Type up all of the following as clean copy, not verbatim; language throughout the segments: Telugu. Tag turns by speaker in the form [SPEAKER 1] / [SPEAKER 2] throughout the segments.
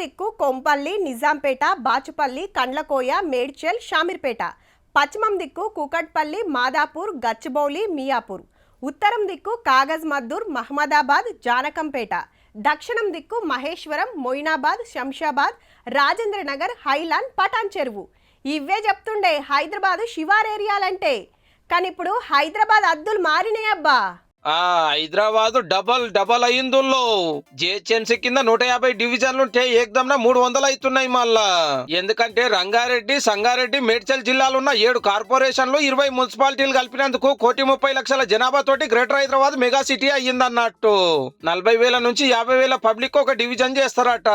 [SPEAKER 1] దిక్కు కొంపల్లి, నిజాంపేట, బాచుపల్లి, కండ్లకోయ, మేడ్చల్, షామీర్పేట. పశ్చిమం దిక్కు కూకట్పల్లి, మాదాపూర్, గచ్చిబౌలి, మియాపూర్. ఉత్తరం దిక్కు కాగజ్ మద్దూర్, మహమ్మదాబాద్, జానకంపేట. దక్షిణం దిక్కు మహేశ్వరం, మొయినాబాద్, శంషాబాద్, రాజేంద్రనగర్, హైలాన్, పటాన్ చెరువు. ఇవే చెప్తుండే హైదరాబాద్ శివార్ ఏరియాలంటే. కానీ ఇప్పుడు హైదరాబాద్ అద్దులు మారినాయి అబ్బా.
[SPEAKER 2] హైదరాబాద్ డబల్ డబల్ అయిందుల్లో జిహెచ్ఎంసీ కింద 150 డివిజన్లు ఉంటే ఏకదమ్న 300 అవుతున్నాయి మళ్ళా. ఎందుకంటే రంగారెడ్డి, సంగారెడ్డి, మేడ్చల్ జిల్లాలున్న 7 కార్పొరేషన్లు 20 మున్సిపాలిటీలు కలిపినందుకు 1,30,00,000 జనాభా తోటి గ్రేటర్ హైదరాబాద్ మెగా సిటీ అయ్యిందన్నట్టు. 40,000 నుంచి 50,000 పబ్లిక్ ఒక డివిజన్ చేస్తారట.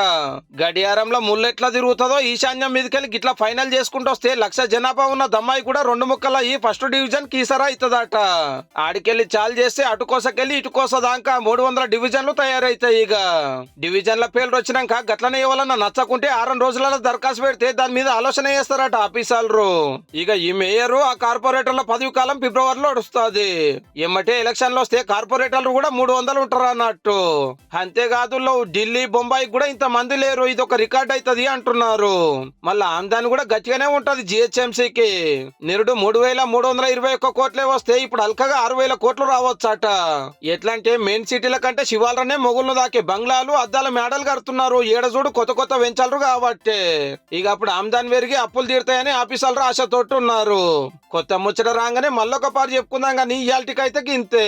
[SPEAKER 2] గడియారంలో ముల్లెట్లా తిరుగుతుందో ఈశాన్యం మీదకెళ్ళి గిట్లా ఫైనల్ చేసుకుంటూ వస్తే 1,00,000 జనాభా ఉన్న దమ్మాయి కూడా 2 ముక్కల ఈ ఫస్ట్ డివిజన్ కీసరా అవుతుందట. ఆడికెళ్ళి చాలు చేస్తే అటుకోసకెళ్ళి ఇటుకోస దాకా 300 డివిజన్లు తయారైతాయి. ఇక డివిజన్ల పేర్లు వచ్చినాక గట్లనే ఎవరన్నా నచ్చకుంటే 6 రోజులలో దరఖాస్తు పెడితే దాని మీద ఆలోచన చేస్తారట ఆఫీసర్లు. ఇక ఈ మేయర్ ఆ కార్పొరేటర్ల పదవి కాలం ఫిబ్రవరిలో నడుస్తుంది. ఎమ్మటే ఎలక్షన్లు వస్తే కార్పొరేటర్లు కూడా 300 ఉంటారు అన్నట్టు. అంతేకాదు ఢిల్లీ, బొంబాయి కూడా ఇంత మంది లేరు. ఇది ఒక రికార్డ్ అవుతుంది అంటున్నారు. మళ్ళా ఆమ్దాని కూడా గట్టిగానే ఉంటది జిహెచ్ఎంసీకి. నిరుడు 3,321 కోట్లే వస్తే ఇప్పుడు అల్కగా 6,000 కోట్లు రావచ్చట. ఎట్లా అంటే మెయిన్ సిటీల కంటే శివాలనే మొగుళ్ళు దాకే బంగ్లాలు, అద్దాల మేడలు కడుతున్నారు. ఏడజోడు కొత్త కొత్త వెంచర్లు కాబట్టి ఇక అప్పుడు ఆమ్దాని పెరిగి అప్పులు తీరుతాయని ఆఫీసర్లు ఆశతోటి ఉన్నారు. కొత్త ముచ్చట రాగానే మళ్ళొక పాటు చెప్పుకుందాం కానీ ఇయాల్టికైతే గింతే.